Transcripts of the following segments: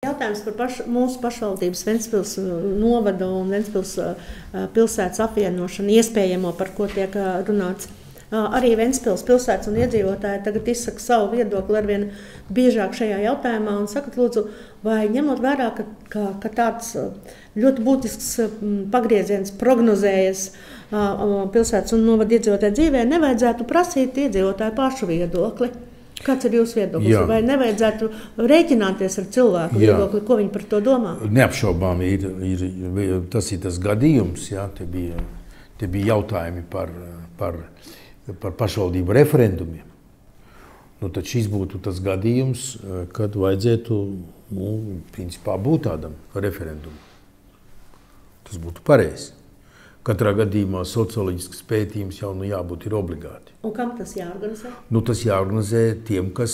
Jautājums par mūsu pašvaldības Ventspils novada un Ventspils pilsētas apvienošanu iespējamo, par ko tiek runāts. Arī Ventspils pilsētas un iedzīvotāji tagad izsaka savu viedokli arvien biežāk šajā jautājumā un sakat, lūdzu, vai ņemot vērā, ka tāds ļoti būtisks pagrieziens prognozējas pilsētas un novada iedzīvotāju dzīvē, nevajadzētu prasīt iedzīvotāju pašu viedokli. Kāds ir jūsu viedoklis? Jā. Vai nevajadzētu rēķināties ar cilvēku viedokli, ko viņi par to domā? Neapšaubām tas ir tas gadījums. Jā, te bija jautājumi par pašvaldību referendumiem. Nu, tad šis būtu tas gadījums, kad vajadzētu principā būt tādam referendumam. Tas būtu pareizi. Katrā gadījumā socioloģisks pētījums jau jābūt ir obligāti. Un kam tas jāorganizē? Tas jāorganizē tiem, kas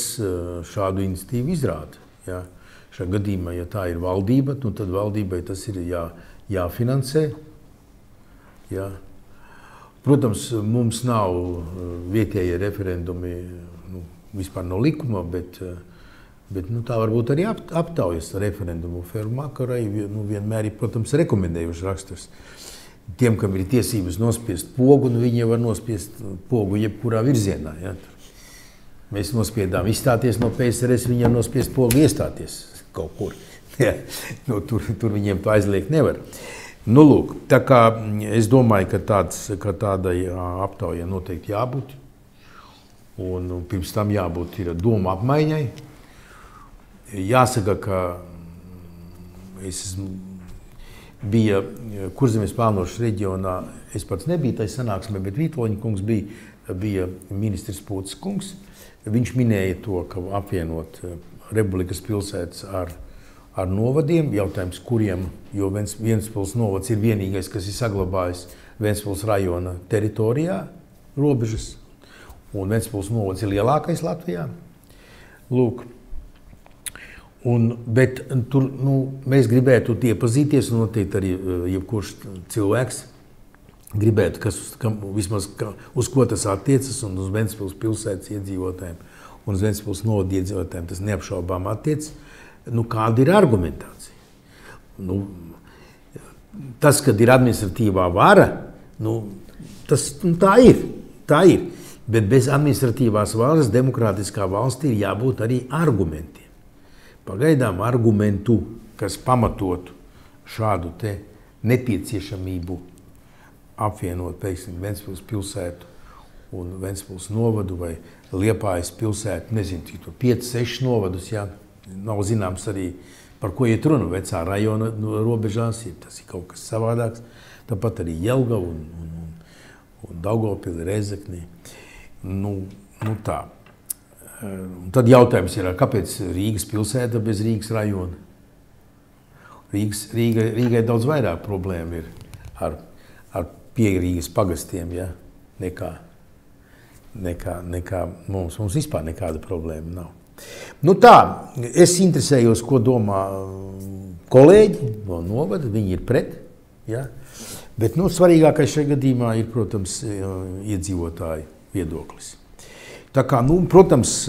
šādu iniciatīvu izrāda. Jā. Šajā gadījumā, ja tā ir valdība, tad valdībai tas ir jāfinansē. Jā. Protams, mums nav vietējie referendumi vispār no likuma, bet tā varbūt arī aptaujas referendumu formā, kurai vienmēr ir, protams, rekomendējuši raksturs. Tiem, kam ir tiesības nospiest pogu, viņi var nospiest pogu jebkurā virzienā. Ja? Mēs nospiedām izstāties no PSRS, viņiem nospiest pogu iestāties kaut kur. Ja? Tur viņiem to aizliegt nevar. Lūk, tā kā es domāju, ka tādai aptaujai noteikti jābūt. Un pirms tam jābūt ir domu apmaiņai. Jāsaka, ka bija Kurzemes plānošanas reģionā, es pats nebiju tajā sanāksmē, bet Vītloņa kungs bija ministrs Pūces kungs. Viņš minēja to, ka apvienot Republikas pilsētas ar novadiem, jautājums kuriem, jo Ventspils novads ir vienīgais, kas ir saglabājis Ventspils rajona teritorijā robežas, un Ventspils novads ir lielākais Latvijā. Lūk. Bet tur mēs gribētu iepazīties, un noteikti arī jebkurš cilvēks gribētu, vismaz uz ko tas attiecas, un uz Ventspils pilsētas iedzīvotājiem, un uz Ventspils novada iedzīvotājiem tas neapšaubām attiecas. Kāda ir argumentācija? Tas, kad ir administratīvā vara, tā ir. Bet bez administratīvās varas demokrātiskā valstī ir jābūt arī argumentiem. Pagaidām argumentu, kas pamatotu šādu te nepieciešamību apvienot, teiksim, Ventspils pilsētu un Ventspils novadu vai Liepājas pilsētu, nezinu, cik 5-6 novadus, jā, nav zināms arī, par ko iet runa. Vecā rajona robežās tas ir kaut kas savādāks. Tāpat arī Jelgava un Daugavpili, Rezekne. Tā. Un tad jautājums ir, kāpēc Rīgas pilsēta bez Rīgas rajona? Rīgai daudz vairāk problēma ir ar Rīgas pagastiem, ja, nekā mums. Mums vispār nekāda problēma nav. Tā, es interesējos, ko domā kolēģi no novada, viņi ir pret, ja, bet svarīgākais šajā gadījumā ir, protams, iedzīvotāju viedoklis. Tā kā, protams,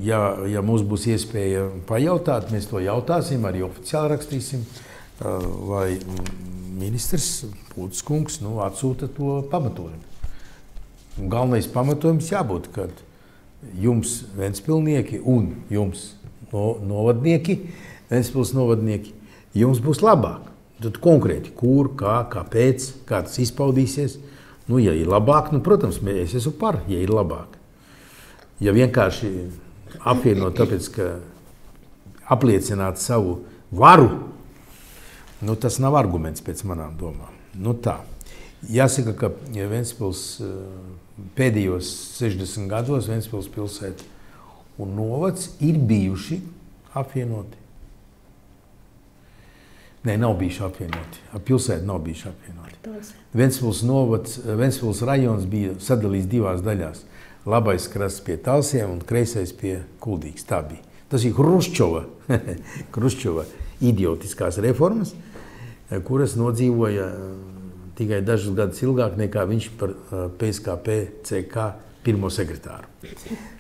ja mums būs iespēja pajautāt, mēs to jautāsim, arī oficiāli rakstīsim, vai ministrs Pūces kungs atsūta to pamatojumu. Galvenais pamatojums jābūt, ka jums ventspilnieki un jums novadnieki, Ventspils novadnieki, jums būs labāk. Tad konkrēti, kur, kā, kāpēc, kā tas izpaudīsies. Ja ir labāk, protams, es esmu par, ja ir labāk. Ja vienkārši apvienot, tāpēc, ka apliecināt savu varu, tas nav arguments pēc manām domām. Tā. Jāsaka, ka Ventspils pēdējos 60 gados Ventspils pilsēta un novads ir bijuši apvienoti. Nē, nav bijuši apvienoti. Pilsēta nav bijuši apvienoti. Ventspils rajons bija sadalīts divās daļās. Labais krasts pie Talsiem un kreisais pie Kuldīgas. Tā bija. Tas ir Hruščova idiotiskās reformas, kuras nodzīvoja tikai dažus gadus ilgāk nekā viņš par PSKP CK pirmo sekretāru.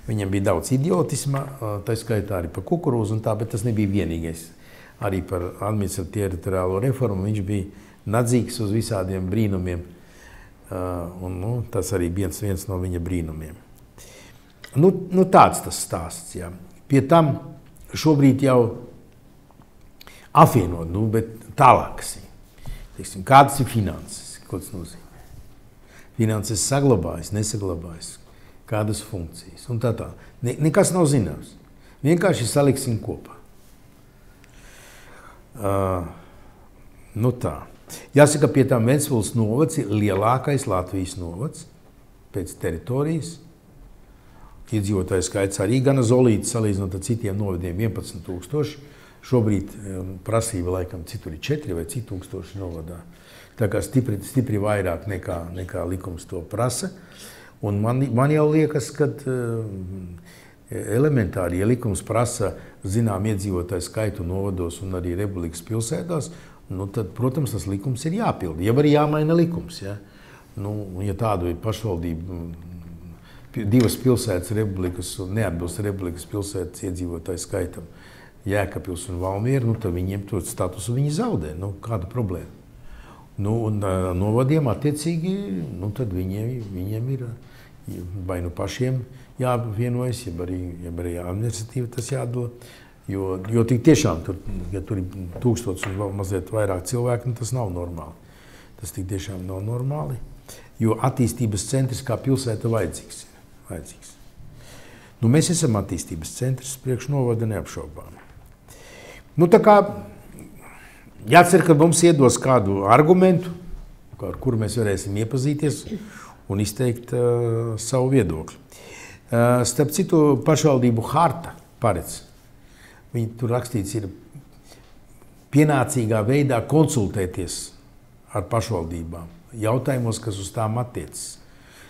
Viņam bija daudz idiotisma, tā skaitā arī par kukurūzu un tā, bet tas nebija vienīgais arī par administratīvo reformu. Viņš bija nadzīgs uz visādiem brīnumiem. Un tas arī viens no viņa brīnumiem. Tāds tas stāsts. Jā. Pie tam šobrīd jau apvienot, bet tālākas. Kādas ir finanses? Ko tas nozīmē? Finanses saglabājas, nesaglabājas, kādas funkcijas un tā. Nekas nav zināms. Vienkārši saliksim kopā. Tā. Jāsaka, pie tām Ventspils novads ir lielākais Latvijas novads pēc teritorijas. Iedzīvotāju skaits arī gana zolīts salīdzinot ar citiem novadiem 11,000. Šobrīd prasība laikam citur ir 4 vai cik tūkstoši novadā. Tā kā stipri vairāk nekā likums to prasa. Un man jau liekas, ka elementāri, ja likums prasa zinām iedzīvotāju skaitu novados un arī republikas pilsētās, tad, protams, tas likums ir jāpilda. Ja arī jāmaina likums. Ja, ja tādu ir pašvaldība, 2 pilsētas republikas un neatbilst republikas pilsētas iedzīvotāju skaitam, Jēkabpils un Valmiera, tad viņiem to statusu viņi zaudē. Kāda problēma? Un novadiem attiecīgi, tad viņiem ir vai pašiem jāvienojas, ja arī administratīvi tas jādod. Jo tik tiešām, ja tur ir 1000 un vēl mazliet vairāk cilvēku, tas nav normāli. Tas tik tiešām nav normāli, jo attīstības centrs kā pilsēta vajadzīgs. Mēs esam attīstības centrs priekš novada neapšaubām. Tā kā jācer, ka mums iedos kādu argumentu, ar kuru mēs varēsim iepazīties un izteikt savu viedokli. Starp citu, pašvaldību harta paredz. Viņi tur rakstīts ir pienācīgā veidā konsultēties ar pašvaldībām jautājumos, kas uz tām attiecas.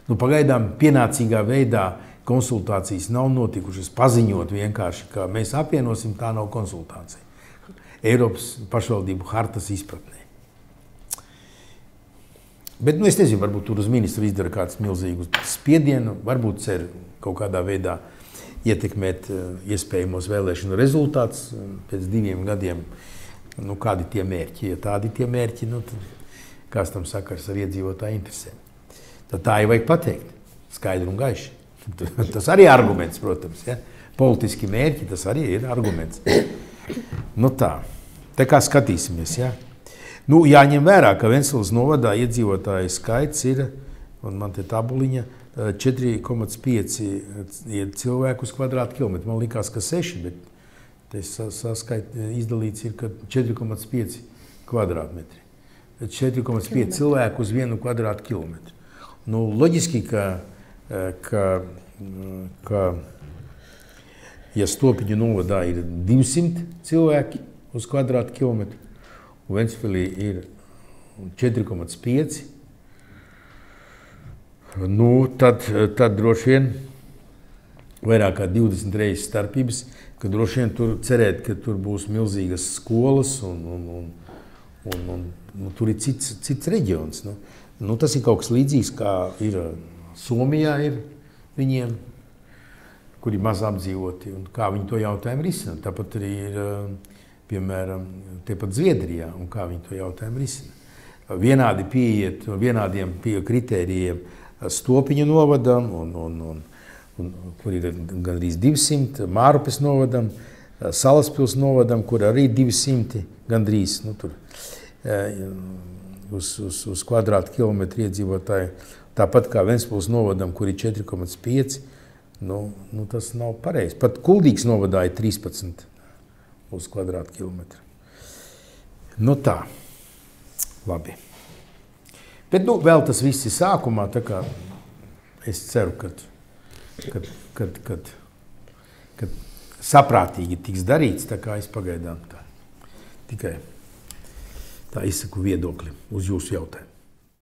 Pagaidām pienācīgā veidā konsultācijas nav notikušas, paziņot vienkārši, ka mēs apvienosim, tā nav konsultācija. Eiropas pašvaldību hartas izpratnē. Bet, es nezinu, varbūt tur uz ministru izdara kāds milzīgu spiedienu, varbūt cer kaut kādā veidā ietekmēt iespējamos vēlēšanu rezultātus pēc 2 gadiem. Kādi tie mērķi? Ja tādi tie mērķi, tad kāds tam sakars ar iedzīvotāju interesēm? Tad tā jau vajag pateikt, skaidri un gaiši. Tas arī ir arguments, protams. Ja? Politiski mērķi, tas arī ir arguments. Tā kā skatīsimies. Ja? Jāņem vērā, ka Ventspils novadā iedzīvotāju skaits ir, un man te tabuliņa, 4,5 cilvēku uz kvadrātkilometru. Man likās, ka 6, bet izdalīts ir, ka 4,5 kvadrātmetri. 4,5 cilvēku uz 1 kvadrātkilometru. Loģiski, ka ja Stopiņu novadā ir 200 cilvēki uz kvadrātkilometru, un Ventspilī ir 4,5, tad droši vien vairāk kā 20 reizes starpības, ka droši vien tur cerēt, ka tur būs milzīgas skolas un tur ir cits reģions. Tas ir kaut kas līdzīgs, kā ir Somijā ir viņiem, kuri maz apdzīvoti, un kā viņi to jautājumu risina. Tāpat arī ir, piemēram, tepat Zviedrijā, un kā viņi to jautājumu risina. Vienādi pieiet, vienādiem kritērijiem Stopiņu novadam, kur ir gandrīz 200, Mārupes novadam, Salaspils novadam, kur arī 200 gandrīz, uz kvadrātkilometru iedzīvotāju. Tāpat kā Ventspils novadam, kur ir 4,5, tas nav pareizi. Pat Kuldīgas novadā ir 13 uz kvadrātkilometru. Tā. Labi. Bet vēl tas viss ir sākumā, tā kā es ceru, ka saprātīgi tiks darīts, tā kā es pagaidām tikai tā izsaku viedokli uz jūsu jautājumu.